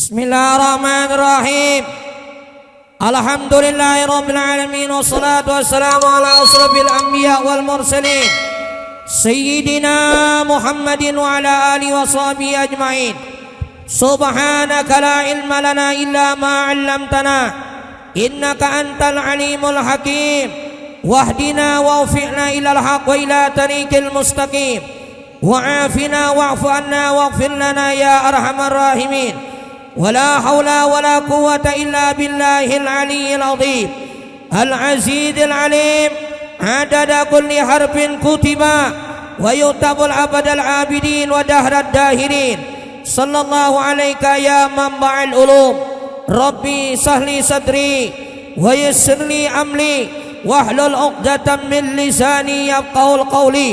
Bismillahirrahmanirrahim. Alhamdulillahirabbil alamin wassalatu wassalamu ala asrofil anbiya wal mursalin sayyidina Muhammadin wa ala alihi wa sahbihi ajmain. Subhanaka la ilma lana illa ma 'allamtana innaka antal alimul hakim. Wahdina wawfiqna ilal haqq wa ila tariqil mustaqim. Wa'afina wa'fu anna waghfir lana ya arhamar rahimin. ولا حول ولا قوة إلا بالله العلي العظيم العزيز العليم عدد كل حرف كتب ويكتب العبد العابدين ودهر الداهرين. صلى الله عليك يا منبع العلوم. ربي اشرح لي صدري ويسر لي أمري واحلل عقدة من لساني يفقهوا قولي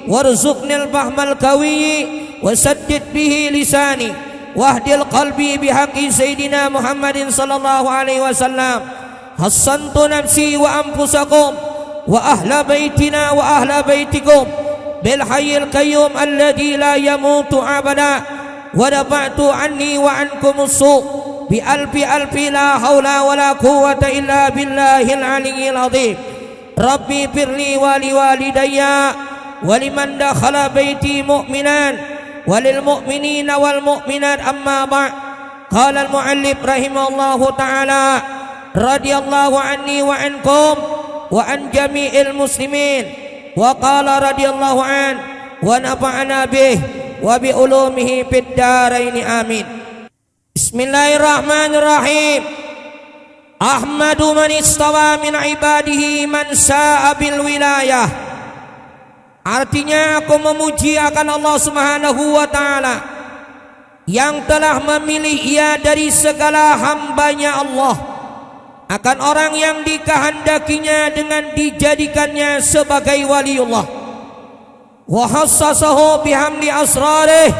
وارزقني الفهم القوي وسدد به لساني wahdil qalbi bihaqi sayyidina Muhammadin sallallahu alaihi wasallam. Hassantu nafsi wa anfusakum wa ahla baitina wa ahla baitikum bil hayyil qayyum alladhi la yamutu abada wa dafa'tu anni wa ankum as-su' bi alfi la haula wa la quwwata illa billahil aliyyil azim. Rabbi firli wa liwalidayya wa liman dakhala baiti mu'minan وللمؤمنين والمؤمنات. أما بعد. قال المؤلف رحمه الله تعالى رضي الله عني وعنكم وعن جميع المسلمين وقال رضي الله عنه ونفعنا به وبعلومه في الدارين آمين. بسم الله الرحمن الرحيم. أحمد من استوى من عباده من ساء بالولاية. Artinya aku memuji akan Allah Subhanahu wa ta'ala yang telah memilih ia dari segala hambanya Allah akan orang yang dikehendakinya dengan dijadikannya sebagai waliullah. Wa khassasahu bihamdi asrarih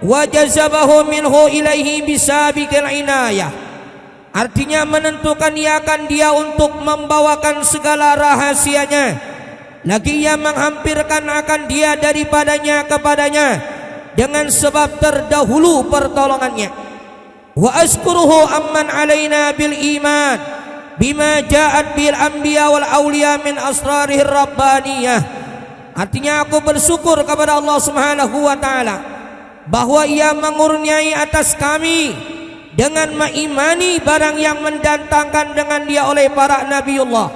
wa jazabahu minhu ilaihi bisabiqil inayah. Artinya menentukan iakan dia untuk membawakan segala rahasianya, lagi ia menghampirkan akan dia daripadanya kepadanya dengan sebab terdahulu pertolongannya. Wa azkuruhu amman alaina bil iman bima ja'at bil anbiya wal awliya min asrarihir rabbaniyah. Artinya aku bersyukur kepada Allah Subhanahu wa ta'ala bahwa ia mengurniai atas kami dengan mengimani barang yang mendatangkan dengan dia oleh para nabiullah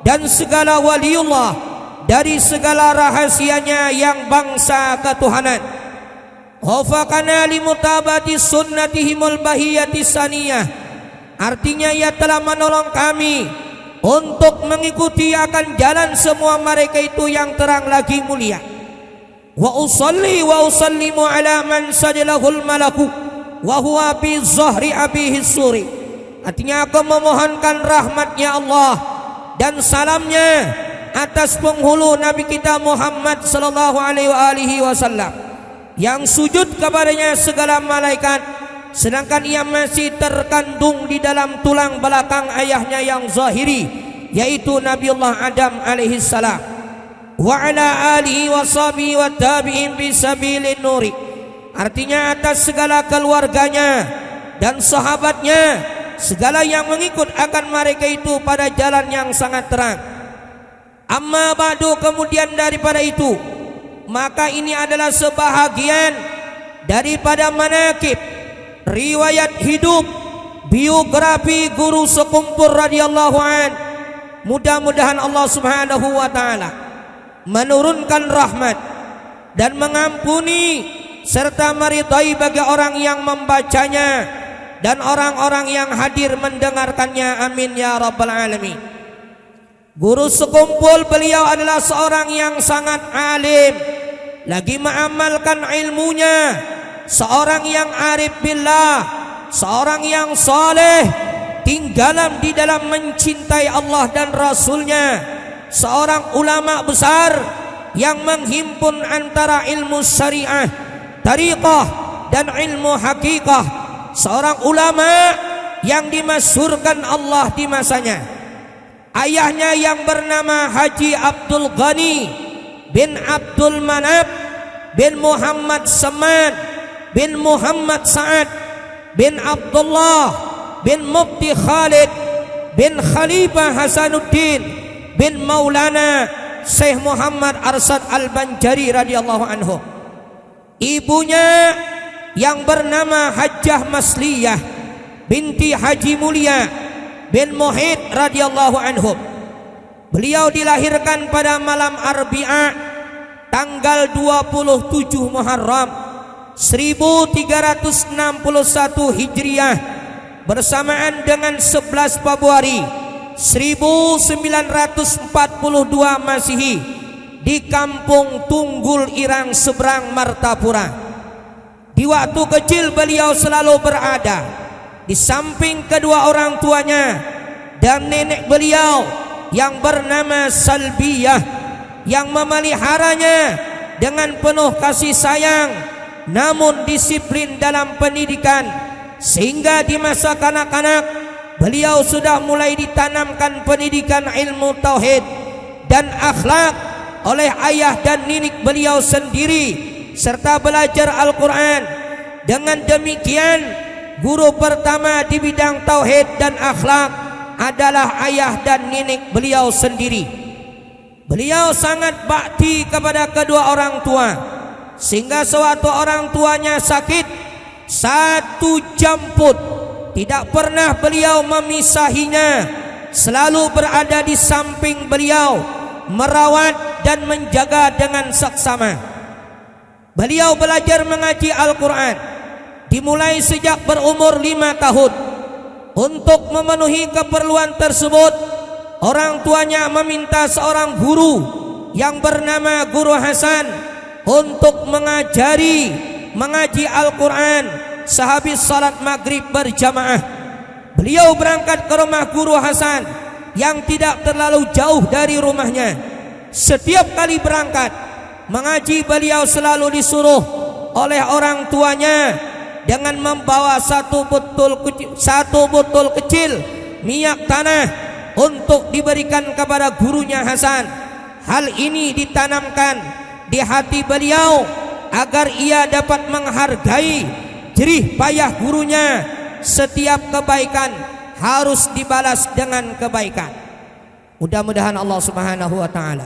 dan segala waliullah dari segala rahasianya yang bangsa ketuhanan. Wafaqana limutabati sunnatihimul bahiyati saniyah. Artinya ia telah menolong kami untuk mengikuti akan jalan semua mereka itu yang terang lagi mulia. Wa usalli wa usallimu ala man sajlahul malaku wa huwa bi zahri abihi suri. Artinya aku memohonkan rahmatnya Allah dan salamnya atas penghulu Nabi kita Muhammad sallallahu alaihi wasallam yang sujud kepadanya segala malaikat sedangkan ia masih terkandung di dalam tulang belakang ayahnya yang zahiri yaitu Nabiullah Adam alaihi salam. Wa ala alihi wa sahbihi wa tabi'in bi sabilin nuri. Artinya atas segala keluarganya dan sahabatnya segala yang mengikut akan mereka itu pada jalan yang sangat terang. Amma ba'du, kemudian daripada itu maka ini adalah sebahagian daripada manaqib riwayat hidup biografi guru sekumpul radhiyallahu an. Mudah-mudahan Allah Subhanahu wa ta'ala menurunkan rahmat dan mengampuni serta meridai bagi orang yang membacanya dan orang-orang yang hadir mendengarkannya. Amin ya rabbal alamin. Guru sekumpul beliau adalah seorang yang sangat alim, lagi mengamalkan ilmunya, seorang yang arif billah, seorang yang saleh, tinggalan di dalam mencintai Allah dan Rasulnya, seorang ulama besar yang menghimpun antara ilmu syariah, tariqah dan ilmu hakikah, seorang ulama yang dimasyhurkan Allah di masanya. Ayahnya yang bernama Haji Abdul Ghani bin Abdul Manab bin Muhammad Samad bin Muhammad Sa'ad bin Abdullah bin Mufti Khalid bin Khalifah Hasanuddin bin Maulana Syekh Muhammad Arsyad Al-Banjari radhiyallahu anhu. Ibunya yang bernama Hajjah Masliyah binti Haji Mulia bin Muhid radhiyallahu anhu. Beliau dilahirkan pada malam Arbi'a tanggal 27 Muharram 1361 Hijriah bersamaan dengan 11 Februari 1942 Masehi di kampung Tunggul Irang seberang Martapura. Di waktu kecil beliau selalu berada di samping kedua orang tuanya dan nenek beliau yang bernama Salbiyah yang memeliharanya dengan penuh kasih sayang namun disiplin dalam pendidikan, sehingga di masa kanak-kanak beliau sudah mulai ditanamkan pendidikan ilmu tauhid dan akhlak oleh ayah dan nenek beliau sendiri serta belajar Al-Quran. Dengan demikian guru pertama di bidang tauhid dan akhlak adalah ayah dan nenek beliau sendiri. Beliau sangat bakti kepada kedua orang tua, sehingga sewaktu orang tuanya sakit 1 jam pun tidak pernah beliau memisahinya, selalu berada di samping beliau, merawat dan menjaga dengan seksama. Beliau belajar mengaji Al-Quran dimulai sejak berumur 5 tahun. Untuk memenuhi keperluan tersebut, orang tuanya meminta seorang guru yang bernama Guru Hasan untuk mengaji Al-Quran sehabis salat maghrib berjamaah. Beliau berangkat ke rumah Guru Hasan yang tidak terlalu jauh dari rumahnya. Setiap kali berangkat mengaji, beliau selalu disuruh oleh orang tuanya dengan membawa satu botol kecil minyak tanah untuk diberikan kepada gurunya Hasan. Hal ini ditanamkan di hati beliau agar ia dapat menghargai jerih payah gurunya. Setiap kebaikan harus dibalas dengan kebaikan. Mudah-mudahan Allah Subhanahu wa taala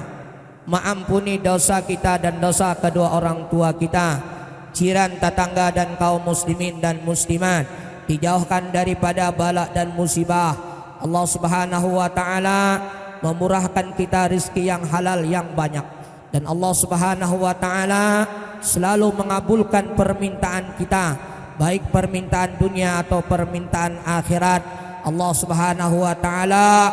mengampuni dosa kita dan dosa kedua orang tua kita, jiran, tetangga dan kaum muslimin dan muslimat, dijauhkan daripada bala dan musibah. Allah Subhanahu wa taala memurahkan kita rezeki yang halal yang banyak, dan Allah Subhanahu wa taala selalu mengabulkan permintaan kita, baik permintaan dunia atau permintaan akhirat. Allah Subhanahu wa taala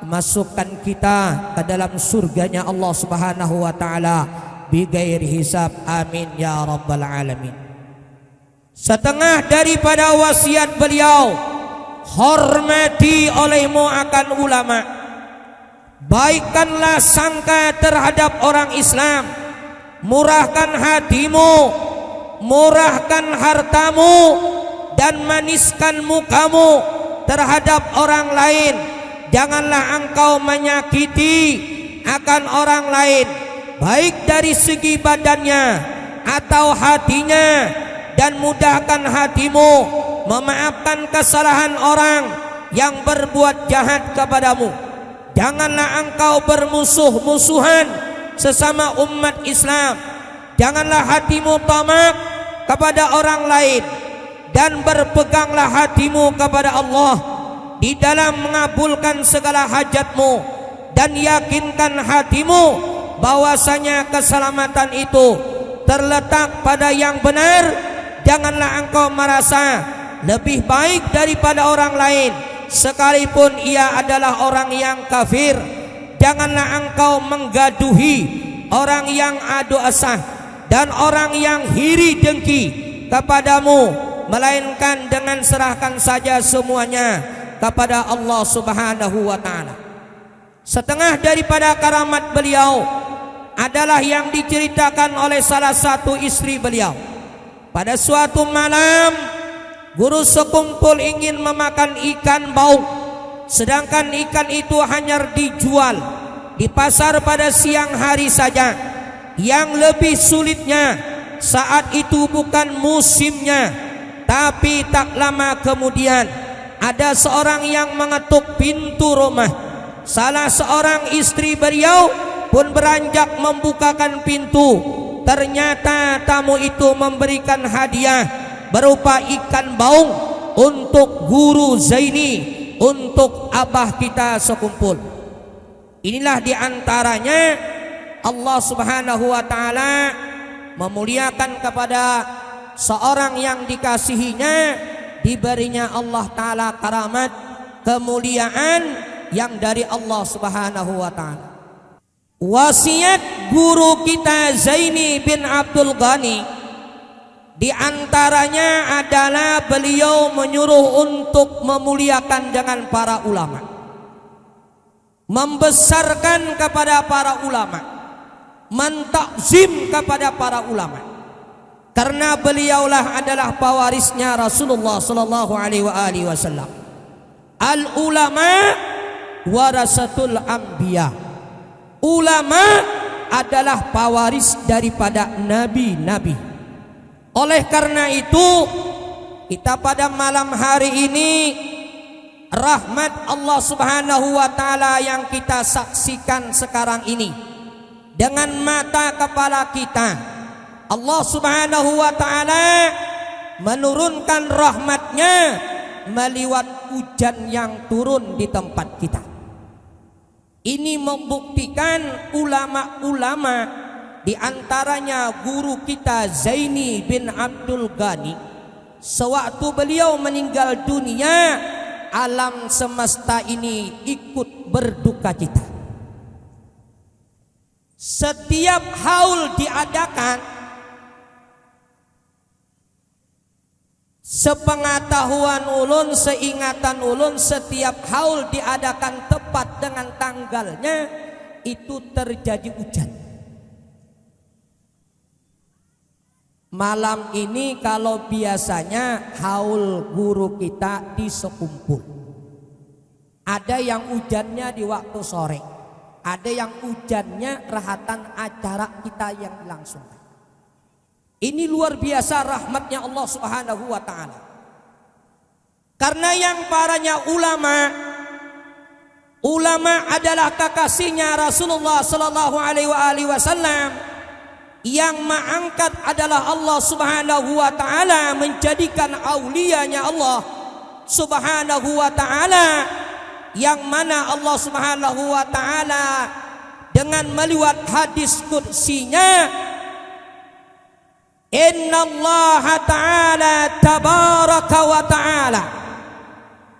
masukkan kita ke dalam surganya Allah Subhanahu wa taala bighairi hisab. Amin ya rabbal alamin. Setengah daripada wasiat beliau, hormati olehmu akan ulama, baikkanlah sangka terhadap orang Islam, murahkan hatimu, murahkan hartamu, dan maniskan mukamu terhadap orang lain. Janganlah engkau menyakiti akan orang lain, baik dari segi badannya atau hatinya, dan mudahkan hatimu memaafkan kesalahan orang yang berbuat jahat kepadamu. Janganlah engkau bermusuh-musuhan sesama umat Islam. Janganlah hatimu tamak kepada orang lain, dan berpeganglah hatimu kepada Allah di dalam mengabulkan segala hajatmu, dan yakinkan hatimu bahwasanya keselamatan itu terletak pada yang benar. Janganlah engkau merasa lebih baik daripada orang lain sekalipun ia adalah orang yang kafir. Janganlah engkau menggaduhi orang yang adu asah dan orang yang hiri dengki kepadamu, melainkan dengan serahkan saja semuanya kepada Allah Subhanahu wa taala. Setengah daripada karamat beliau adalah yang diceritakan oleh salah satu istri beliau. Pada suatu malam, guru sekumpul ingin memakan ikan baung, sedangkan ikan itu hanya dijual di pasar pada siang hari saja. Yang lebih sulitnya, saat itu bukan musimnya. Tapi tak lama kemudian ada seorang yang mengetuk pintu rumah. Salah seorang istri beliau pun beranjak membukakan pintu. Ternyata tamu itu memberikan hadiah berupa ikan baung untuk guru Zaini, untuk abah kita sekumpul. Inilah diantaranya Allah Subhanahu wa ta'ala memuliakan kepada seorang yang dikasihinya, diberinya Allah Ta'ala karamat, kemuliaan yang dari Allah Subhanahu wa ta'ala. Wasiat guru kita Zaini bin Abdul Ghani diantaranya adalah beliau menyuruh untuk memuliakan dengan para ulama, membesarkan kepada para ulama, mentakzim kepada para ulama, karena beliaulah adalah pewarisnya Rasulullah sallallahu alaihi wasallam. Al ulama warasatul anbiya. Ulama adalah pewaris daripada nabi-nabi. Oleh karena itu, kita pada malam hari ini, rahmat Allah Subhanahu wa ta'ala yang kita saksikan sekarang ini dengan mata kepala kita, Allah Subhanahu wa ta'ala menurunkan rahmatnya meliwat hujan yang turun di tempat kita. Ini membuktikan ulama-ulama, diantaranya guru kita Zaini bin Abdul Ghani, sewaktu beliau meninggal dunia, alam semesta ini ikut berduka cita. Setiap haul diadakan, sepengetahuan ulun, seingatan ulun, setiap haul diadakan tepat dengan tanggalnya, itu terjadi hujan. Malam ini kalau biasanya haul guru kita di sekumpul, ada yang hujannya di waktu sore, ada yang hujannya rahatan acara kita yang dilangsungkan. Ini luar biasa rahmatnya Allah Subhanahu wa ta'ala. Karena yang paranya ulama adalah kekasihnya Rasulullah sallallahu alaihi wasallam, yang mengangkat adalah Allah Subhanahu wa ta'ala, menjadikan auliyanya Allah Subhanahu wa ta'ala, yang mana Allah Subhanahu wa ta'ala dengan meliwat hadis qudsinya, Inna Allah ta'ala tabaraka wa ta'ala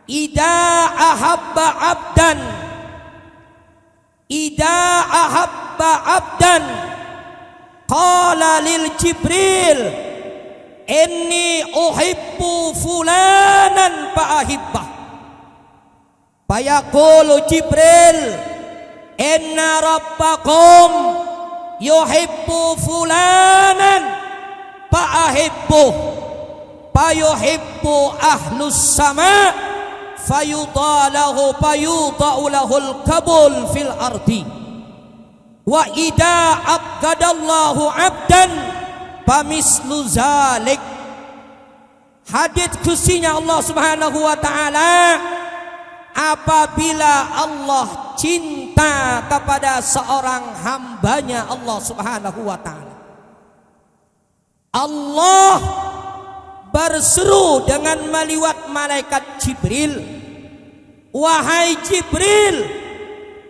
Ida ahabba abdan qala lil Jibril inni uhibbu fulanan fa'ahibbah. Fayaqulu Jibril inna rabbakum yuhibbu fulanan fa'ahibbuh, fayuhibbu ahlus sama fayuda'u lahul kabul fil ardi, wa idza abgadallahu abdan pamislu zalik. Hadits kusinya Allah Subhanahu wa ta'ala, apabila Allah cinta kepada seorang hambanya Allah Subhanahu wa ta'ala, Allah berseru dengan meliwat malaikat Jibril, wahai Jibril,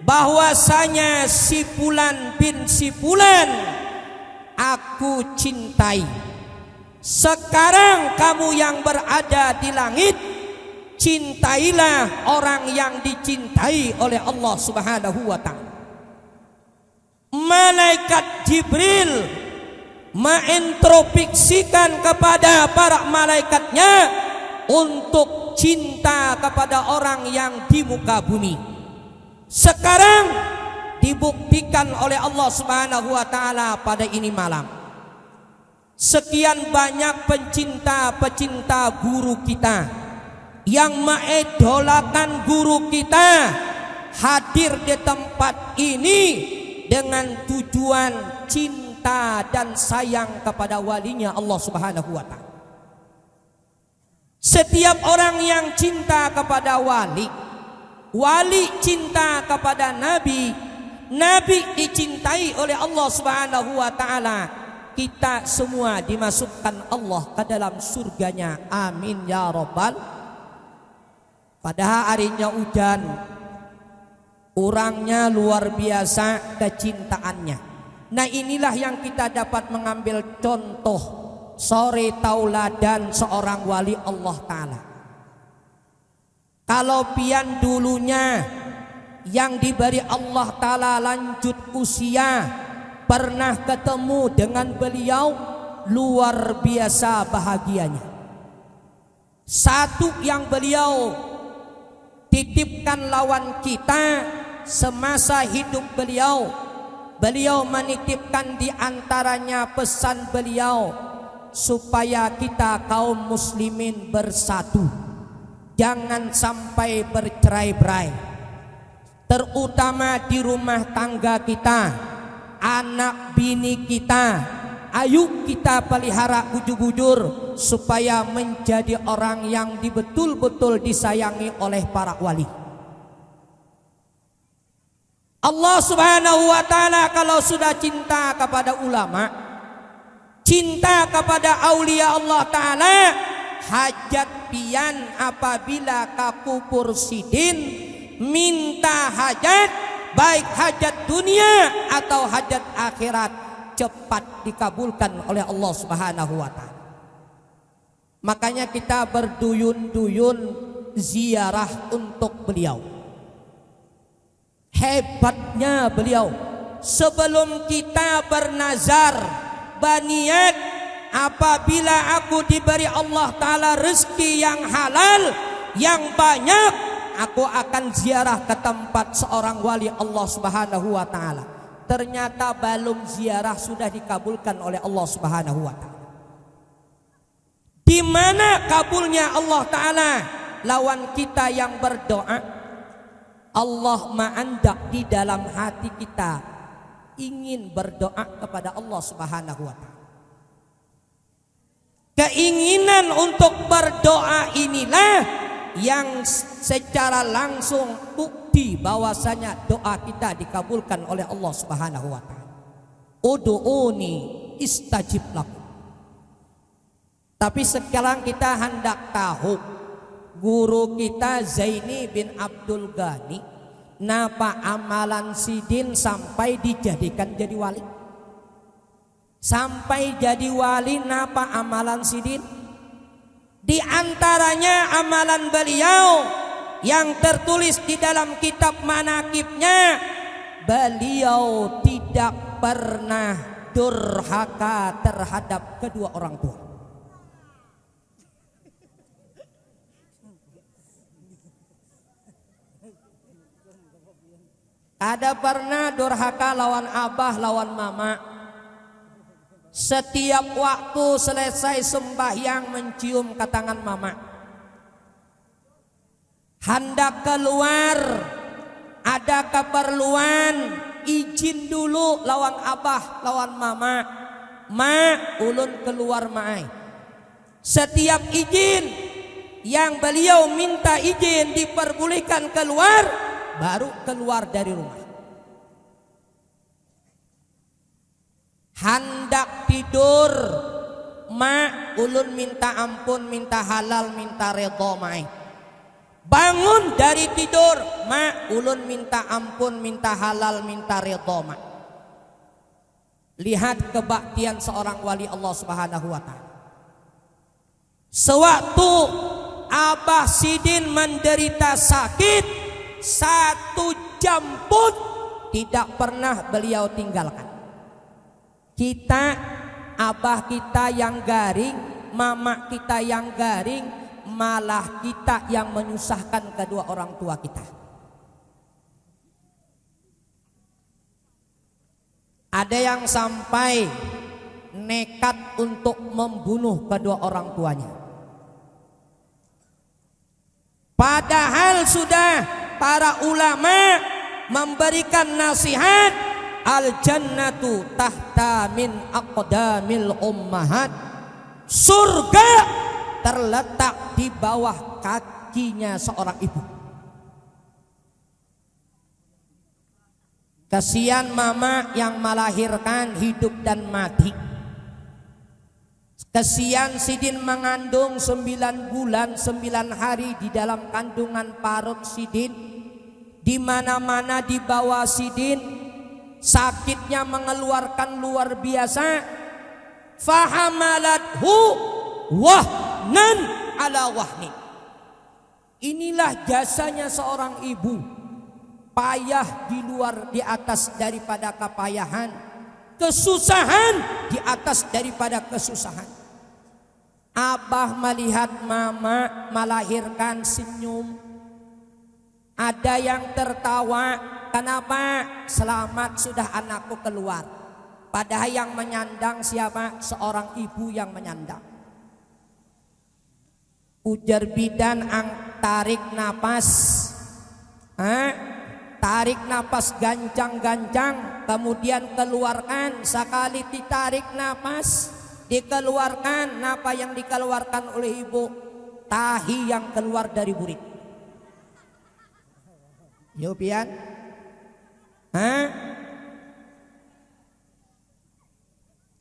bahwasanya si fulan bin si fulan aku cintai. Sekarang kamu yang berada di langit, cintailah orang yang dicintai oleh Allah Subhanahu wa ta'ala. Malaikat Jibril mengintrospeksikan kepada para malaikatnya untuk cinta kepada orang yang di muka bumi. Sekarang dibuktikan oleh Allah Subhanahu wa ta'ala pada ini malam. Sekian banyak pecinta-pecinta guru kita yang mengidolakan guru kita hadir di tempat ini dengan tujuan cinta dan sayang kepada walinya Allah Subhanahu wa ta'ala. Setiap orang yang cinta kepada wali, wali cinta kepada nabi, nabi dicintai oleh Allah Subhanahu wa taala, kita semua dimasukkan Allah ke dalam surganya. Amin ya rabbal. Pada harinya hujan, orangnya luar biasa kecintaannya. Nah, inilah yang kita dapat mengambil contoh sore tauladan seorang wali Allah Ta'ala. Kalau pian dulunya yang diberi Allah Ta'ala lanjut usia, pernah ketemu dengan beliau, luar biasa bahagianya. Satu yang beliau titipkan lawan kita semasa hidup beliau, beliau menitipkan di antaranya pesan beliau supaya kita kaum muslimin bersatu, jangan sampai bercerai-berai, terutama di rumah tangga kita, anak bini kita. Ayo kita pelihara bujur-bujur supaya menjadi orang yang betul-betul disayangi oleh para wali. Allah Subhanahu wa taala kalau sudah cinta kepada ulama, cinta kepada aulia Allah taala, hajat pian apabila kakupur sidin minta hajat, baik hajat dunia atau hajat akhirat, cepat dikabulkan oleh Allah Subhanahu wa taala. Makanya kita berduyun-duyun ziarah untuk beliau. Hebatnya beliau, sebelum kita bernazar, berniat, apabila aku diberi Allah Ta'ala rezeki yang halal, yang banyak, aku akan ziarah ke tempat seorang wali Allah Subhanahu wa Ta'ala. Ternyata belum ziarah sudah dikabulkan oleh Allah Subhanahu wa Ta'ala. Di mana kabulnya Allah Ta'ala? Lawan kita yang berdoa, Allah ma'andak di dalam hati kita ingin berdoa kepada Allah Subhanahu wa Ta'ala. Keinginan untuk berdoa inilah yang secara langsung bukti bahwasanya doa kita dikabulkan oleh Allah Subhanahu wa Ta'ala. Ud'uni istajib lakum. Tapi sekarang kita hendak tahu, guru kita Zaini bin Abdul Ghani, napa amalan sidin sampai dijadikan jadi wali? Sampai jadi wali, napa amalan sidin? Di antaranya amalan beliau yang tertulis di dalam kitab manakibnya, beliau tidak pernah durhaka terhadap kedua orang tua. Ada pernah durhaka lawan abah, lawan mama. Setiap waktu selesai sembahyang mencium ke tangan mama. Hendak keluar, ada keperluan, izin dulu lawan abah, lawan mama. Ma, ulun keluar maai. Setiap izin yang beliau minta izin diperbolehkan keluar, baru keluar dari rumah. Hendak tidur, ma, ulun minta ampun, minta halal, minta redha mai. Bangun dari tidur, ma, ulun minta ampun, minta halal, minta redha mai. Lihat kebaktian seorang wali Allah Subhanahu wa Ta'ala. Sewaktu Abah Sidin menderita sakit, 1 jam pun tidak pernah beliau tinggalkan. Kita, abah kita yang garing, mama kita yang garing, malah kita yang menyusahkan kedua orang tua kita. Ada yang sampai nekat untuk membunuh kedua orang tuanya. Padahal sudah para ulama memberikan nasihat, al-jannatu tahta min aqdamil ummahat. Surga terletak di bawah kakinya seorang ibu. Kasihan mama yang melahirkan hidup dan mati. Kasihan Sidin mengandung 9 bulan 9 hari di dalam kandungan parut Sidin. Di mana-mana di bawah Sidin sakitnya mengeluarkan luar biasa. Fahamalathu wahnan ala wahni. Inilah jasanya seorang ibu. Payah di atas daripada kepayahan, kesusahan di atas daripada kesusahan. Abah melihat mama melahirkan senyum. Ada yang tertawa, kenapa? Selamat sudah anakku keluar. Padahal yang menyandang siapa? Seorang ibu yang menyandang. Ujar bidan tarik napas. Tarik napas gancang-gancang, kemudian keluarkan. Sekali ditarik napas, dikeluarkan. Apa yang dikeluarkan oleh ibu? Tahi yang keluar dari burit. Yo pian?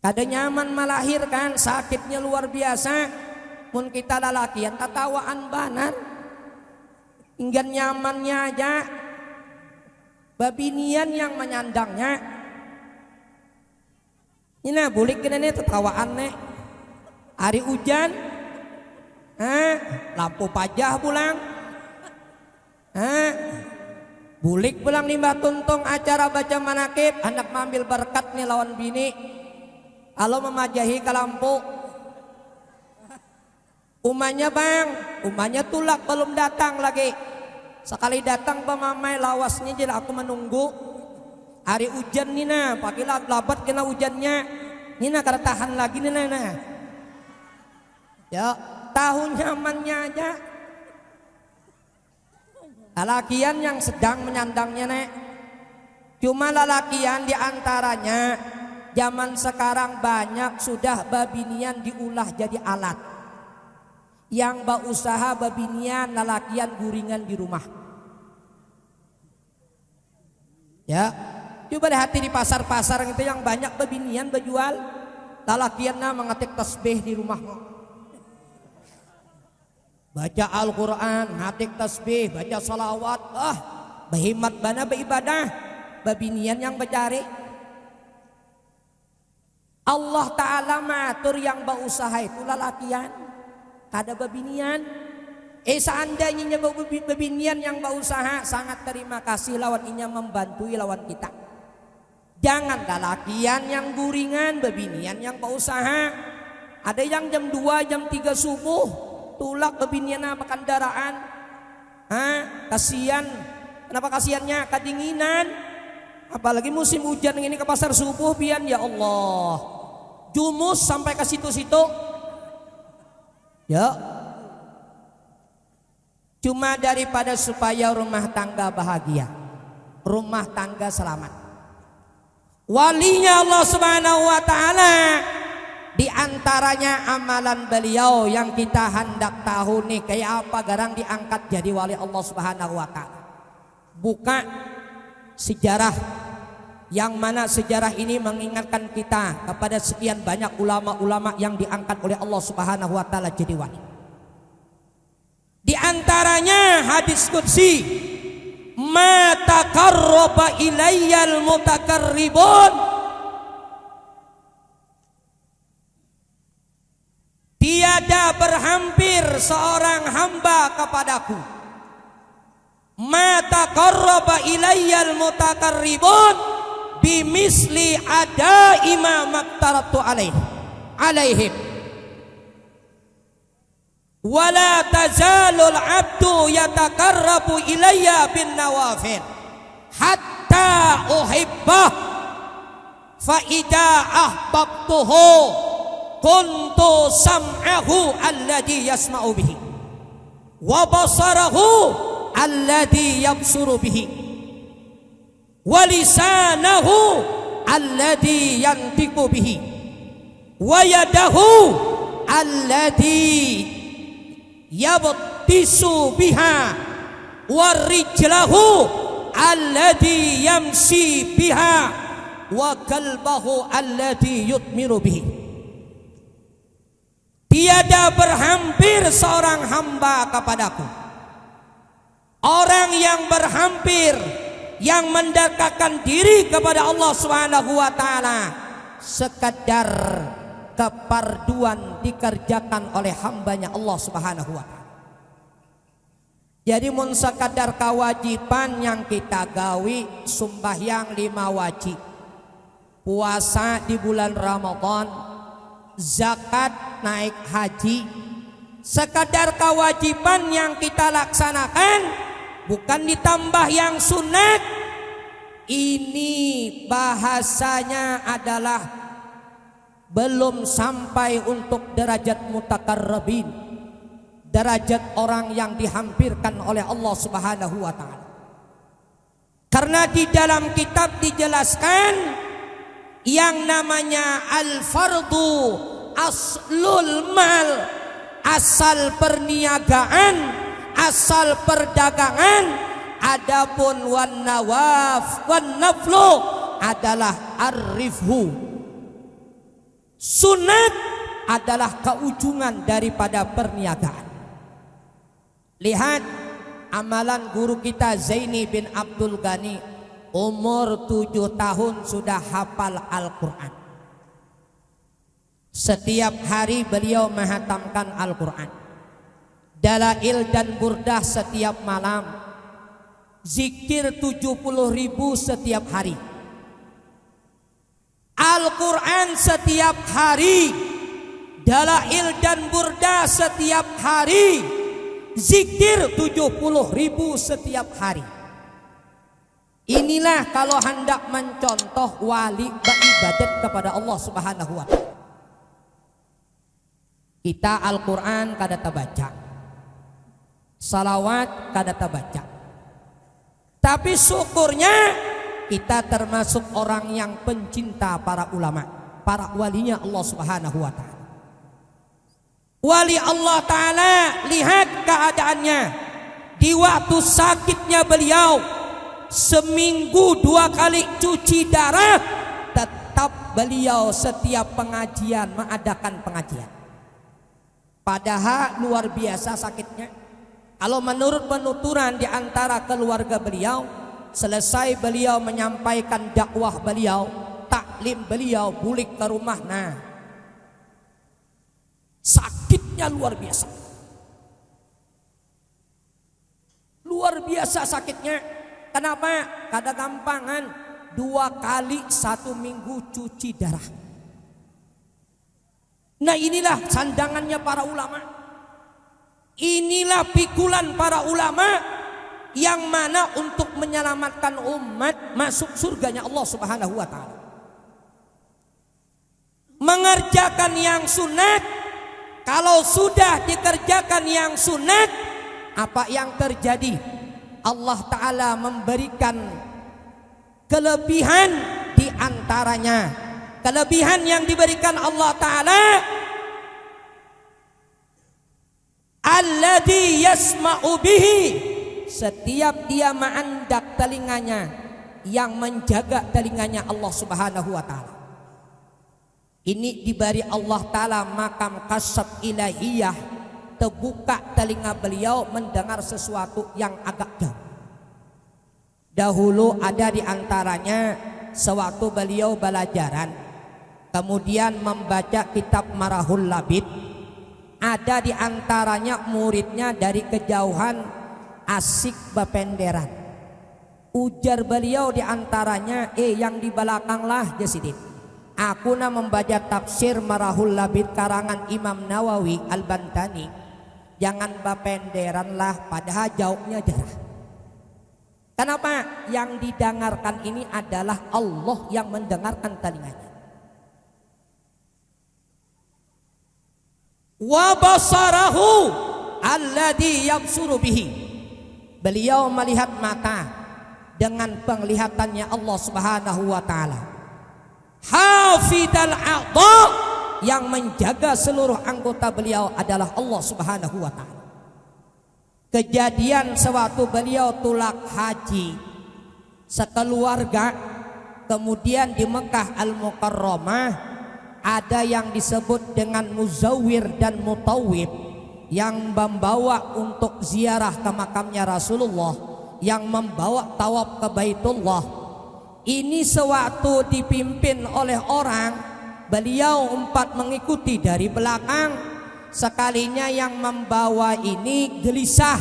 Kada nyaman melahirkan, sakitnya luar biasa. Mun kita lalakian tatawaan banar. Inggan nyamannya aja. Babinian yang menyandangnya. Ini bulik kena nih tertawaan nih. Hari hujan, lampu pajah pulang, bulik pulang limbah tuntung acara baca manakib, hendak mengambil berkat nih lawan bini. Kalau memajahi ke lampu, umanya bang, umanya tulak belum datang lagi. Sekali datang pemamai lawasnya jadi aku menunggu. Hari hujan nih nah, pakai labat kena hujannya. Ini nah kada tahan lagi nih nah. Ya, tahu nyamannya aja. Lalakian yang sedang menyandangnya nek. Cuma lalakian diantaranya zaman sekarang banyak sudah babinian diulah jadi alat. Yang berusaha babinian lalakian guringan di rumah. Ya, coba deh hati di pasar-pasar itu yang banyak babinian berjual lalakiannya mengetik tasbih di rumah. Baca Al-Quran, ngatik tasbih, baca salawat, berhemat bana beribadah, babinian yang bercari. Allah Ta'ala matur yang berusaha itu lalakian. Kada babinian. Seandainya babinian yang berusaha, sangat terima kasih lawan inya membantu lawan kita. Jangan lalakian yang guringan, babinian yang berusaha. Ada yang jam 2, jam 3 subuh tulak babinian apa kendaraan. Kasihan. Kenapa kasihannya? Kedinginan. Apalagi musim hujan ini ke pasar subuh pian, ya Allah. Jumus sampai ke situ-situ. Ya, cuma daripada supaya rumah tangga bahagia, rumah tangga selamat. Walinya Allah Subhanahu wa Ta'ala, di antaranya amalan beliau yang kita hendak tahu nih, kayak apa garang diangkat jadi wali Allah Subhanahu wa Ta'ala. Buka sejarah, yang mana sejarah ini mengingatkan kita kepada sekian banyak ulama-ulama yang diangkat oleh Allah Subhanahu wa Ta'ala jadi wali. Di antaranya hadis qudsi, ma taqarraba ilayyal mutakarribun, tiada berhampir seorang hamba kepadaku. Ma taqarraba ilayyal mutakarribun bimisli ada imam maktaratu alaihim wala tazalul abdu yatakarrabu ilayya bin nawafil hatta uhibbah fa idza ahbabtuhu kuntu sam'ahu alladhi yasma'u bihi wa basarahu alladhi yabsuru bihi walisanahu alladhi yantiqu bihi wa yadahu alladhi yabtisu biha wa rijlahu alladhi yamshi biha wa kalbahu alladhi yutmiru bihi. Tiada berhampir seorang hamba kepadaku, orang yang berhampir, yang mendekatkan diri kepada Allah Subhanahu wa taala, sekadar keparduan dikerjakan oleh hambanya Allah Subhanahu wa taala. Jadi mun sekadar kewajiban yang kita gawi, sembahyang 5 wajib, puasa di bulan Ramadan, zakat, naik haji, sekadar kewajiban yang kita laksanakan, bukan ditambah yang sunat. Ini bahasanya adalah belum sampai untuk derajat mutakarrabin, derajat orang yang dihampirkan oleh Allah Subhanahu wa taala. Karena di dalam kitab dijelaskan yang namanya al-fardu aslul mal, asal perniagaan, asal perdagangan. Adapun wan nawaf wan naflu adalah arifhu. Sunat adalah keujungan daripada perniagaan. Lihat amalan guru kita Zaini bin Abdul Ghani, umur 7 tahun sudah hafal Al-Quran. Setiap hari beliau menghatamkan Al-Quran. Dalail dan burdah setiap malam. Zikir 70.000 setiap hari. Al-Quran setiap hari, dalail dan burdah setiap hari, zikir 70.000 setiap hari. Inilah kalau hendak mencontoh wali beribadat kepada Allah Subhanahu wa taala. Kita Al-Quran kada baca, salawat kada baca, tapi syukurnya kita termasuk orang yang pencinta para ulama, para walinya Allah Subhanahu wa taala. Wali Allah taala, lihat keadaannya di waktu sakitnya beliau, seminggu 2 kali cuci darah, tetap beliau setiap pengajian mengadakan pengajian. Padahal luar biasa sakitnya. Kalau menurut penuturan di antara keluarga beliau, selesai beliau menyampaikan dakwah beliau, taklim beliau, bulik ke rumah, nah sakitnya luar biasa. Luar biasa sakitnya. Kenapa? Kada gampangan 2 kali 1 minggu cuci darah. Nah inilah sandangannya para ulama. Inilah pikulan para ulama yang mana untuk menyelamatkan umat masuk surganya Allah Subhanahu wa taala. Mengerjakan yang sunat. Kalau sudah dikerjakan yang sunat, apa yang terjadi? Allah taala memberikan kelebihan di antaranya. Kelebihan yang diberikan Allah taala, alladzi yasma'u bihi, setiap dia menandak telinganya, yang menjaga telinganya Allah Subhanahu wa taala. Ini diberi Allah taala makam kasab ilahiyah, terbuka telinga beliau mendengar sesuatu yang agak jauh. Dahulu ada di antaranya sewaktu beliau belajaran, kemudian membaca kitab Marahul Labid, ada di antaranya muridnya dari kejauhan asik bapenderan. Ujar beliau di antaranya, yang di belakang lah Jasidin, aku na membaca tafsir Marahul Labid karangan Imam Nawawi Al-Bantani, jangan bapenderan lah, padahal jauhnya jarah. Kenapa? Yang didengarkan ini adalah Allah yang mendengarkan telinganya. Wa basarahu alladhi yabsuru bihi, beliau melihat mata dengan penglihatannya Allah Subhanahu wa taala. Hafidal a'dha, yang menjaga seluruh anggota beliau adalah Allah Subhanahu wa taala. kejadian sewaktu beliau tulak haji sekeluarga, kemudian di Mekah Al-Mukarramah ada yang disebut dengan muzawwir dan mutawwib yang membawa untuk ziarah ke makamnya Rasulullah, yang membawa tawaf ke Baitullah. Ini sewaktu dipimpin oleh orang, beliau 4 mengikuti dari belakang. Sekalinya yang membawa ini gelisah.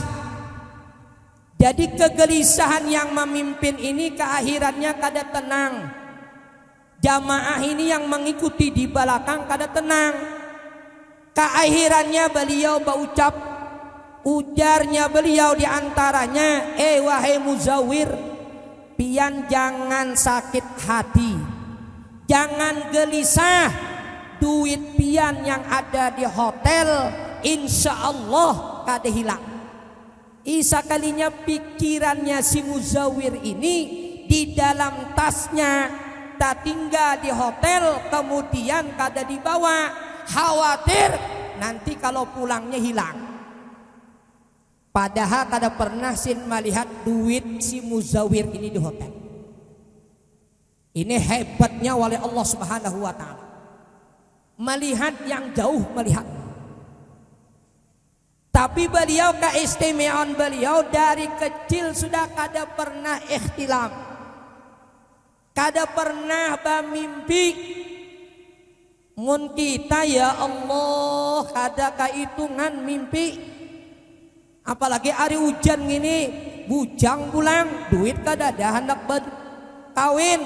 Jadi kegelisahan yang memimpin ini keakhirannya kada tenang. Jamaah ini yang mengikuti di belakang kada tenang. Keakhirannya beliau berucap, ujarnya beliau diantaranya, wahai muzawwir, pian jangan sakit hati, jangan gelisah. Duit pian yang ada di hotel insya Allah kada hilang. Isa kalinya pikirannya si muzawwir ini di dalam tasnya, tak tinggal di hotel, kemudian kada dibawa, khawatir nanti kalau pulangnya hilang. Padahal kada pernah sin melihat duit si muzawwir ini di hotel. Ini hebatnya oleh Allah Subhanahu wa ta'ala, melihat yang jauh melihat. Tapi beliau, keistimewaan beliau dari kecil sudah kada pernah ikhtilam, kada pernah bermimpi. Mun kita ya Allah kada kehitungan mimpi, apalagi hari hujan gini, bujang pulang, duit kada ada, hendak kawin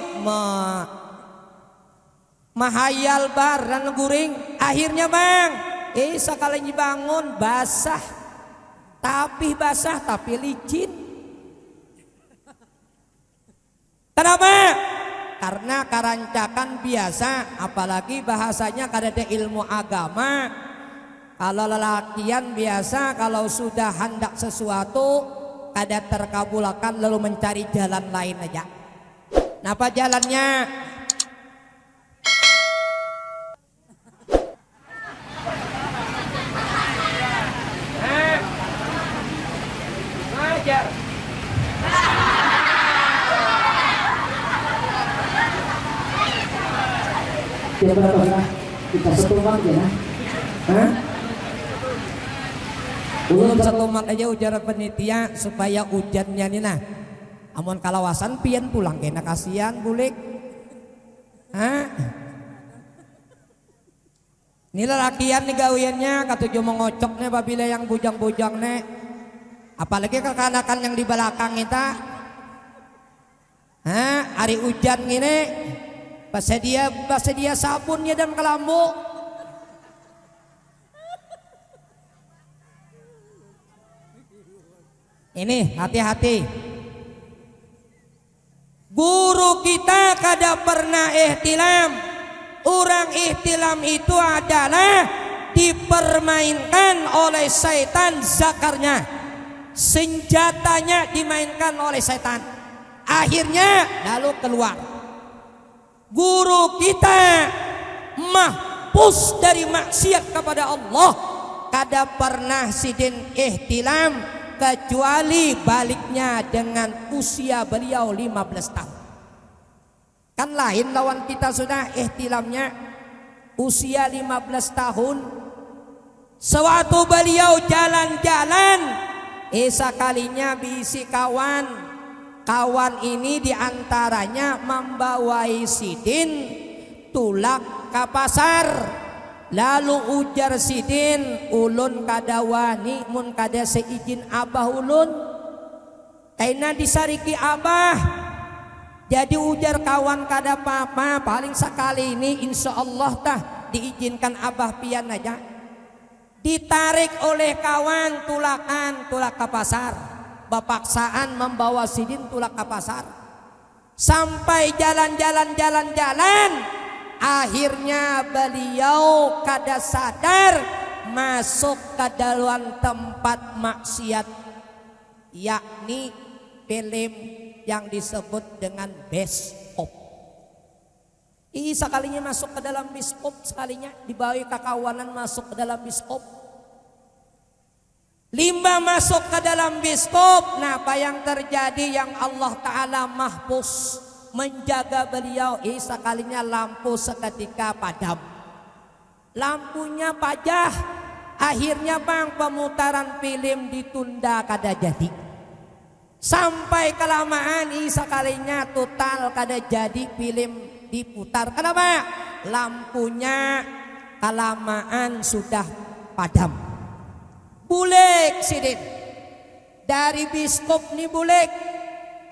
mahayal baran guring. Akhirnya bang, sekalinya bangun basah, tapi licin. Kenapa? Karena karancakan biasa, apalagi bahasanya kada ada ilmu agama. Kalau lelakian biasa, kalau sudah hendak sesuatu kada terkabulkan lalu mencari jalan lain aja. Napa jalannya? Ngajar. Tidak berapa kita setumbang aja nah. Ulun setumbang aja ujar penitia supaya hujannya nih nah. Amun kalawasan pian pulang kena kasihan bulik. Ini lelakian nih gawiannya katuju mengocok nih babila yang bujang-bujang nih. Apalagi kekanakan yang di belakang kita. Hari hujan gini Pasedia sabunnya dan kelambu. Ini hati-hati. Guru kita kada pernah ihtilam. Orang ihtilam itu adalah dipermainkan oleh setan zakarnya. Senjatanya dimainkan oleh setan. Akhirnya lalu keluar. Guru kita mahpus dari maksiat kepada Allah, kada pernah sidin ihtilam kecuali baliknya dengan usia beliau 15 tahun. Kan lain lawan kita sudah ihtilamnya usia 15 tahun. Sewaktu beliau jalan-jalan, sekalinya bisi kawan ini diantaranya membawai sidin tulak ke pasar. Lalu ujar sidin, ulun kada wani mun kada seizin abah ulun, kaina disariki abah. Jadi ujar kawan kada apa-apa, paling sekali ini insya Allah tah diizinkan abah pian aja. Ditarik oleh kawan tulak ke pasar. Bapaksaan membawa sidin tulak ke pasar. Sampai jalan-jalan, akhirnya beliau kada sadar masuk ke dalam tempat maksiat, yakni film yang disebut dengan bioskop. Sekalinya masuk ke dalam bioskop, sekalinya dibawa ke kawanan masuk ke dalam bioskop. Limbah masuk ke dalam biskop. Nah, apa yang terjadi? Yang Allah Ta'ala mahfuz menjaga beliau. Sekalinya lampu seketika padam. Lampunya pajah. Akhirnya bang, pemutaran film ditunda kada jadi. Sampai kelamaan sekalinya total kada jadi film diputar. Kenapa? Lampunya kelamaan sudah padam. Bulek sidin dari biskop nih bulek.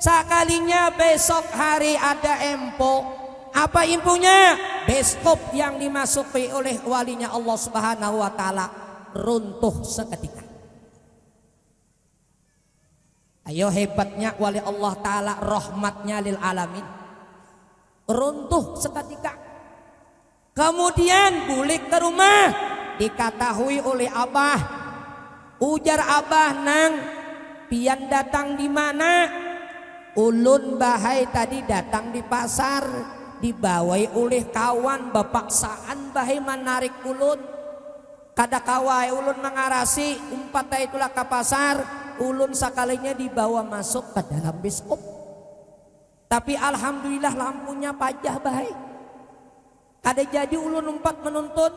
Sekalinya besok hari ada empo. Apa impunya? Biskop yang dimasuki oleh walinya Allah Subhanahu wa Ta'ala runtuh seketika. Ayo, hebatnya wali Allah Ta'ala, rahmatnya lil alamin, runtuh seketika. Kemudian bulek ke rumah, diketahui oleh abah. Ujar abah, nang pian datang di mana? Ulun bahai tadi datang di pasar, dibawai oleh kawan, bapaksaan bahai menarik ulun. Kada kawai ulun mengarasi umpat itulah ke pasar. Ulun sekalinya dibawa masuk ke dalam biskop. Tapi alhamdulillah lampunya pajah bahai. Kada jadi ulun umpat menuntun.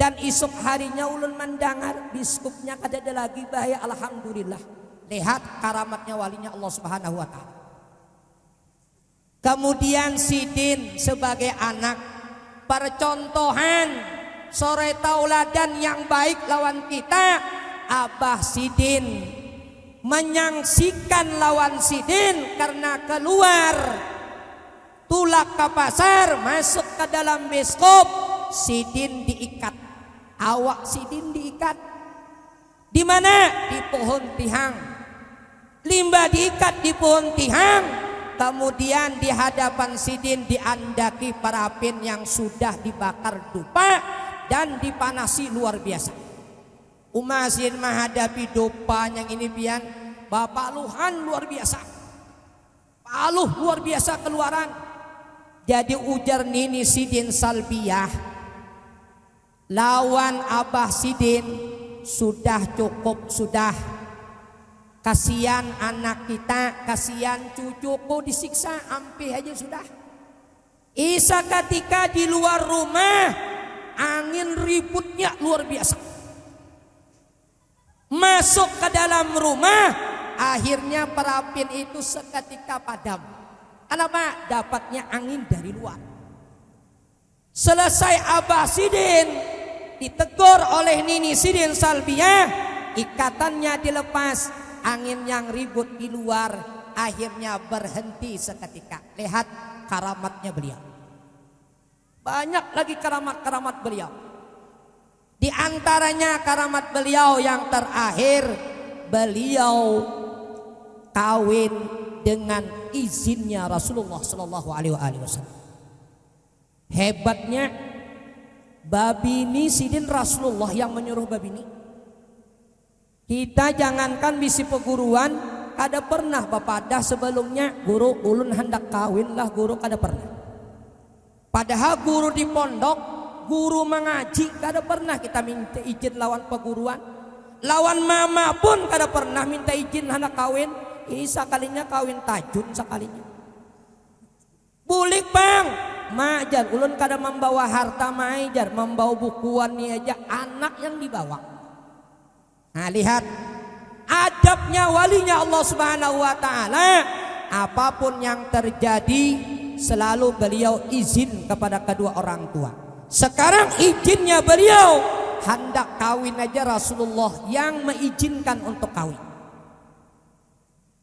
Dan esok harinya ulun mendengar biskupnya kada ada lagi bahaya. Alhamdulillah. Lihat karamatnya walinya Allah Subhanahu wa Ta'ala. Kemudian Sidin sebagai anak percontohan sore tauladan yang baik lawan kita. Abah Sidin menyaksikan lawan Sidin karena keluar tulak ke pasar masuk ke dalam biskop. Sidin diikat. Awak Sidin diikat. Di mana? Di pohon tihang. Limbah diikat di pohon tihang. Kemudian di hadapan Sidin diandaki parafin yang sudah dibakar dupa dan dipanasi luar biasa. Umasin menghadapi dupa yang ini pian, bapak luhan luar biasa. Paluh luar biasa keluaran. Jadi ujar Nini Sidin Salbiyah, lawan Abah Sidin sudah cukup, sudah. Kasihan anak kita, kasihan cucuku disiksa, ampih aja sudah. Isa ketika di luar rumah, angin ributnya luar biasa. Masuk ke dalam rumah, akhirnya parafin itu seketika padam. Kenapa? Dapatnya angin dari luar. Selesai Abah Sidin ditegur oleh Nini Sidin Salbiyah, ikatannya dilepas, angin yang ribut di luar akhirnya berhenti seketika. Lihat karamatnya beliau. Banyak lagi karamat-karamat beliau. Di antaranya karamat beliau yang terakhir, beliau kawin dengan izinnya Rasulullah Sallallahu Alaihi Wasallam. Hebatnya Babini Sidin Rasulullah yang menyuruh Babini. Kita jangankan bisi peguruan, kada pernah bapak dah sebelumnya guru ulun hendak kawin lah guru kada pernah. Padahal guru di pondok, guru mengaji kada pernah kita minta izin lawan peguruan. Lawan mama pun kada pernah minta izin hendak kawin. Sekalinya kawin tajun sekalinya. Bulik bang, majar ulun kada membawa harta majar, membawa bukuan ni aja anak yang dibawa. Nah lihat adabnya walinya Allah Subhanahu wa Ta'ala. Apapun yang terjadi selalu beliau izin kepada kedua orang tua. Sekarang izinnya beliau hendak kawin aja Rasulullah yang mengizinkan untuk kawin.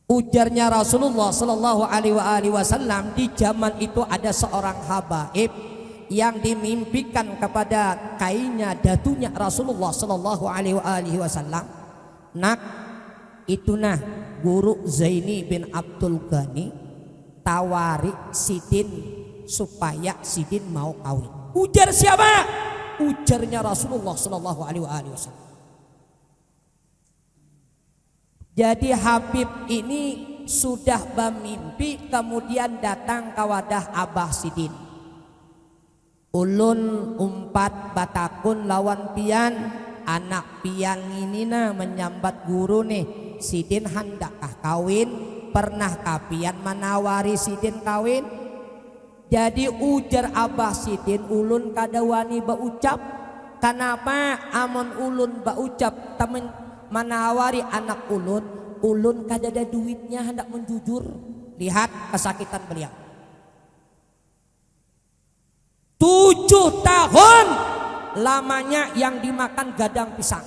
Ujarnya Rasulullah Sallallahu Alaihi Wasallam, di zaman itu ada seorang habaib yang dimimpikan kepada kainnya datunya Rasulullah Sallallahu Alaihi Wasallam. Nak, itu nah guru Zaini bin Abdul Ghani tawari Sidin supaya Sidin mau kawin. Ujar siapa? Ujarnya Rasulullah Sallallahu Alaihi Wasallam. Jadi Habib ini sudah bermimpi, kemudian datang ke wadah Abah Sidin. Ulun umpat batakun lawan pian, anak pian ini nah menyambat guru nih, sidin hendakkah kawin? Pernahkah pian menawari sidin kawin? Jadi ujar Abah Sidin, ulun kada wani baucap. Kenapa? Amun ulun baucap temen menawari anak ulun kada ada duitnya hendak menjujur. Lihat kesakitan beliau. 7 tahun lamanya yang dimakan gadang pisang.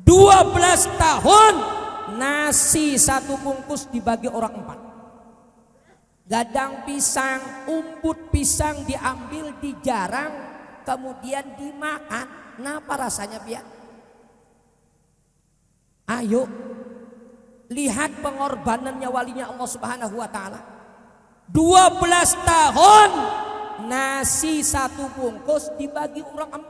12 tahun nasi 1 bungkus dibagi orang 4. Gadang pisang, umput pisang diambil, dijarang, kemudian dimakan. Napa rasanya biar? Ayo lihat pengorbanannya walinya Allah Subhanahu wa taala. 12 tahun nasi 1 bungkus dibagi orang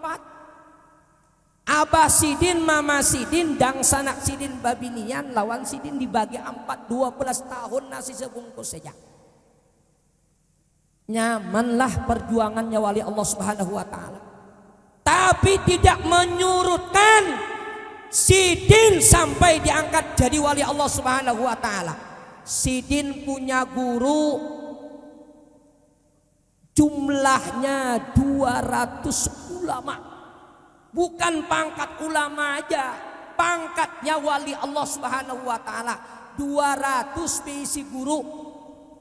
4. Abah Sidin, Mama Sidin, dang sanak Sidin babinian lawan Sidin dibagi 4. 12 tahun nasi sebungkus saja. Nyamanlah perjuangannya wali Allah Subhanahu wa taala. Tapi tidak menyurutkan Sidin sampai diangkat jadi wali Allah Subhanahu wa taala. Sidin punya guru jumlahnya 200 ulama. Bukan pangkat ulama aja, pangkatnya wali Allah Subhanahu wa taala. 200 diisi guru.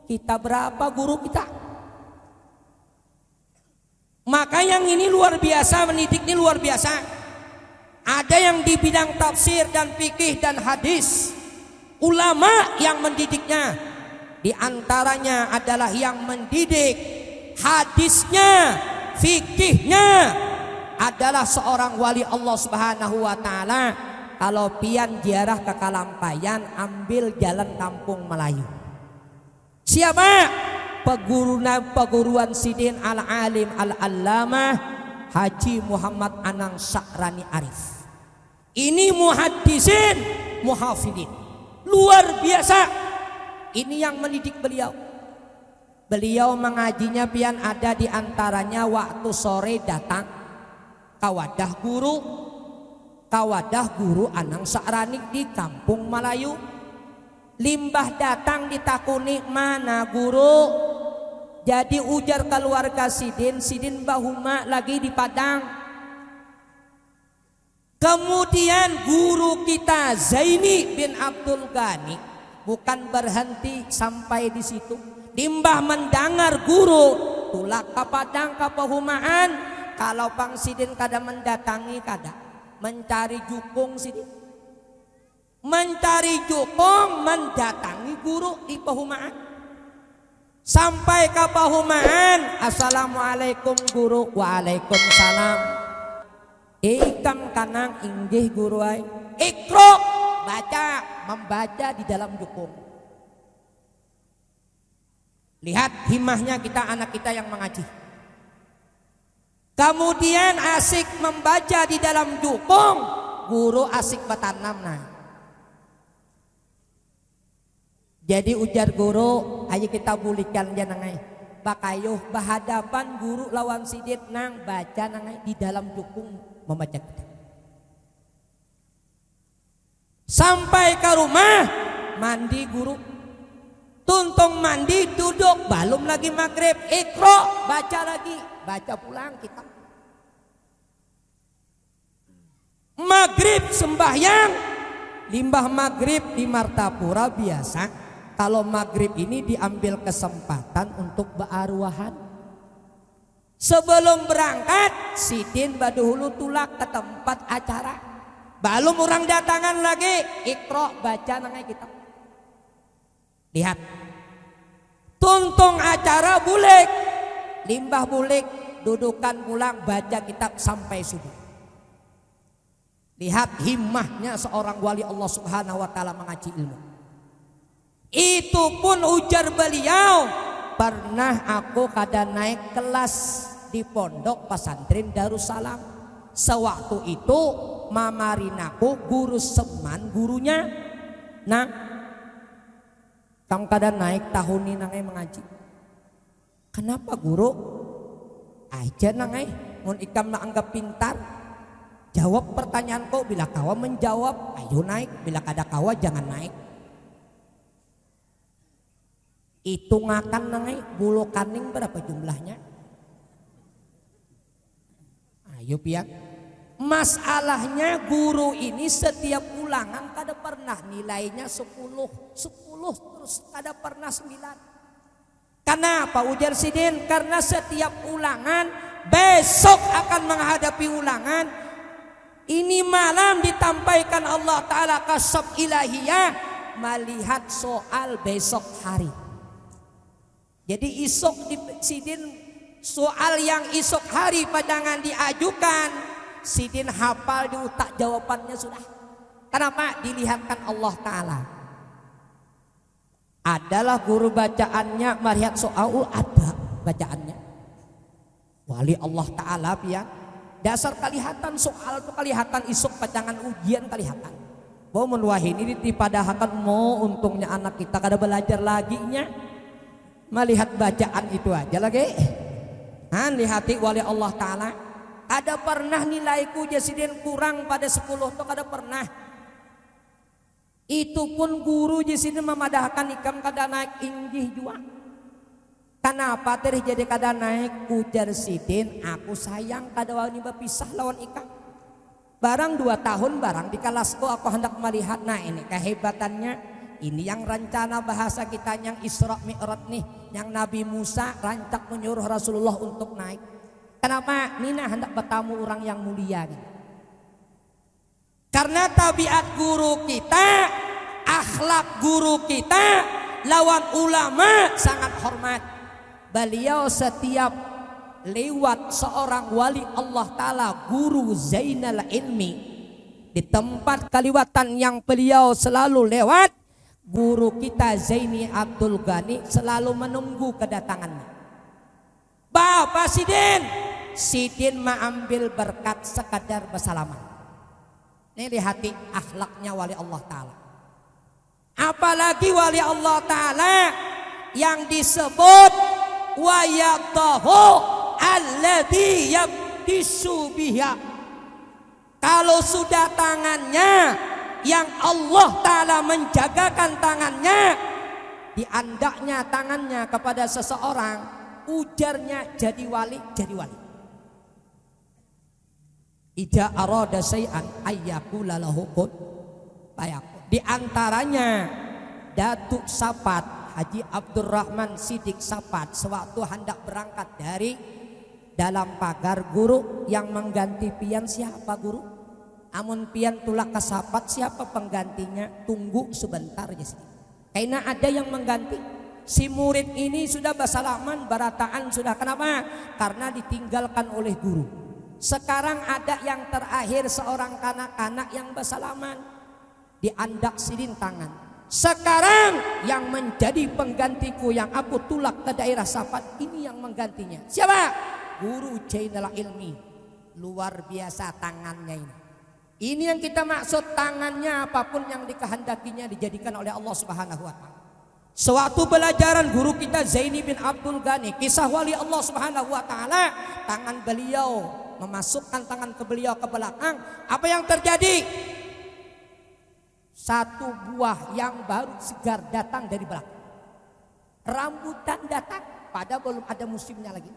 Kita berapa guru kita? Maka yang ini luar biasa, mendidik ini luar biasa. Ada yang di bidang tafsir dan fikih dan hadis, ulama yang mendidiknya. Di antaranya adalah yang mendidik hadisnya, fikihnya adalah seorang wali Allah Subhanahu wa taala. Kalau pian ziarah ke Kalampayan, ambil jalan Kampung Melayu. Siapa? Peguruan Sidin Al-Alim Al-Allamah Haji Muhammad Anang Sa'rani Arif. Ini muhaddisin, muhafidin, luar biasa. Ini yang mendidik beliau. Beliau mengajinya pian ada di antaranya waktu sore datang kawadah guru Anang Sa'rani di Kampung Melayu. Limbah datang ditakuni, mana guru? Jadi ujar keluarga Sidin bahuma lagi di Padang. Kemudian guru kita Zaini bin Abdul Ghani bukan berhenti sampai di situ. Limbah mendengar guru tulak ke Padang ke Pahumaan. Kalau Pang Sidin kada mendatangi kada mencari jukung Sidin. Mencari jukung mendatangi guru di Pahumaan. Sampai ke Pahumaan, assalamualaikum guru. Waalaikumsalam. Ikam kanang inggih guru ay. Ikro, baca, membaca di dalam jukung. Lihat himmahnya kita, anak kita yang mengaji. Kemudian asik membaca di dalam jukung, guru asik bertanam nah. Jadi ujar guru, ayo kita bulikan dia nangai. Bakayuh bahadapan guru lawan Sidin nang baca nangai di dalam jukung membaca kita. Sampai ke rumah mandi guru. Tuntung mandi duduk, belum lagi maghrib, ikro baca lagi, baca pulang kita. Maghrib sembahyang, limbah maghrib di Martapura biasa. Kalau maghrib ini diambil kesempatan untuk berarwahan. Sebelum berangkat, Sidin baduhulu tulak ke tempat acara. Belum orang datangan lagi, ikro baca nangai kita. Lihat, tuntung acara bulik, limbah bulik, dudukan pulang baca kitab sampai subuh. Lihat himmahnya seorang wali Allah Subhanahu wa taala mengaji ilmu. Itu pun ujar beliau, pernah aku kada naik kelas di pondok pesantren Darussalam. Sewaktu itu mamarinaku guru Seman gurunya. Nah, kamu kada naik tahun ini nangai mengaji. Kenapa guru? Aja nangai, mun ikam nak anggap pintar. Jawab pertanyaanku, bila kawa menjawab, ayo naik. Bila kada kawa jangan naik. Hitungakan naik, bulu kaning berapa jumlahnya? Ayo pian. Masalahnya guru ini setiap ulangan kada pernah nilainya 10 terus kada pernah 9. Kenapa ujar Sidin? Karena setiap ulangan besok akan menghadapi ulangan. Ini malam ditampaikan Allah Ta'ala kasab ilahiyah melihat soal besok hari. Jadi isok di Sidin soal yang isok hari padangan diajukan, Sidin hafal di utak jawabannya sudah. Kenapa? Dilihatkan Allah Ta'ala. Adalah guru bacaannya melihat soal ada bacaannya. Wali Allah Ta'ala pian. Dasar kelihatan soal itu kelihatan isok padangan ujian kelihatan. Bahwa menuah ini dipadahakan mau untungnya anak kita kada belajar lagi nya. Melihat bacaan itu aja lagi. Lihati wali Allah Ta'ala. Ada pernah nilaiku Jasidin kurang pada 10 itu kada pernah. Itu pun guru Jasidin memadahkan ikam kada naik injih jua. Kenapa terjadi kada naik? Ujar Sidin, aku sayang kada wani berpisah lawan ikam. Barang 2 tahun barang di kelasku aku hendak melihat. Nah ini kehebatannya. Ini yang rencana bahasa kita yang Isra Mi'raj nih. Yang Nabi Musa rancak menyuruh Rasulullah untuk naik. Kenapa? Nina hendak bertamu orang yang mulia nih. Karena tabiat guru kita, akhlak guru kita, lawan ulama sangat hormat. Beliau setiap lewat seorang wali Allah Ta'ala, guru Zainal Ilmi, di tempat kaliwatan yang beliau selalu lewat, guru kita Zaini Abdul Ghani selalu menunggu kedatangannya. Bapak Sidin mengambil berkat sekadar bersalaman. Ini lihati akhlaknya wali Allah Ta'ala. Apalagi wali Allah Ta'ala yang disebut wa yadahu alladhi yabdisu biha. Kalau sudah tangannya yang Allah Ta'ala menjagakan tangannya, diandaknya tangannya kepada seseorang, ujarnya jadi wali, jadi wali. Ija arada syai'an ayyakula lahu kun fayakun. Di antaranya Datuk Sapat Haji Abdurrahman Sidik Sapat sewaktu hendak berangkat dari dalam pagar guru yang mengganti pian siapa guru? Amun pian tulak ke Sapat siapa penggantinya? Tunggu sebentar aja sih. Karena ada yang mengganti. Si murid ini sudah bersalaman barataan sudah. Kenapa? Karena ditinggalkan oleh guru. Sekarang ada yang terakhir seorang kanak-kanak yang bersalaman. Diandak Sidin tangan. Sekarang yang menjadi penggantiku yang aku tulak ke daerah Sapat ini yang menggantinya. Siapa? Guru Zainal Ilmi. Luar biasa tangannya ini. Ini yang kita maksud, tangannya apapun yang dikehendakinya dijadikan oleh Allah Subhanahu wa Ta'ala. Sewaktu belajaran guru kita Zaini bin Abdul Ghani, kisah wali Allah Subhanahu wa Ta'ala, tangan beliau memasukkan tangan ke beliau ke belakang. Apa yang terjadi? Satu buah yang baru segar datang dari belakang. Rambutan datang, padahal belum ada musimnya lagi.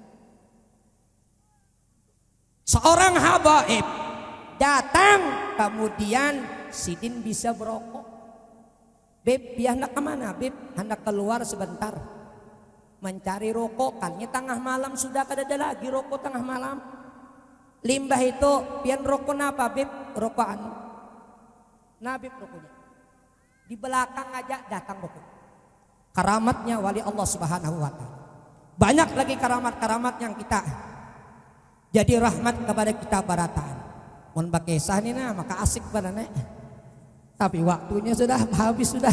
Seorang habaib datang, kemudian Sidin bisa berokok. Beb, dia hendak kemana? Beb, hendak keluar sebentar mencari rokok. Kan tengah malam sudah kada ada lagi rokok tengah malam. Limbah itu, pian rokok apa Beb? Rokokan. Nah Beb rokoknya. Di belakang aja datang rokok. Karamatnya wali Allah Subhanahu wa Ta'ala. Banyak lagi karamat-karamat yang kita jadi rahmat kepada kita barataan. Mun bakesah ini nah maka asik banget. Tapi waktunya sudah habis sudah.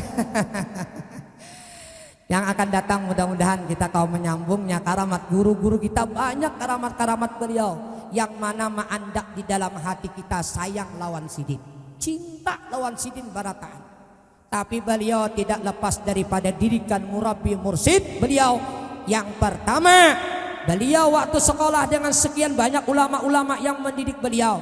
Yang akan datang mudah-mudahan kita kau menyambungnya karamat guru-guru kita, banyak karamat-karamat beliau yang mana ma'andak di dalam hati kita sayang lawan Sidin, cinta lawan Sidin barataan. Tapi beliau tidak lepas daripada didikan murabbi mursid beliau. Yang pertama, beliau waktu sekolah dengan sekian banyak ulama-ulama yang mendidik beliau,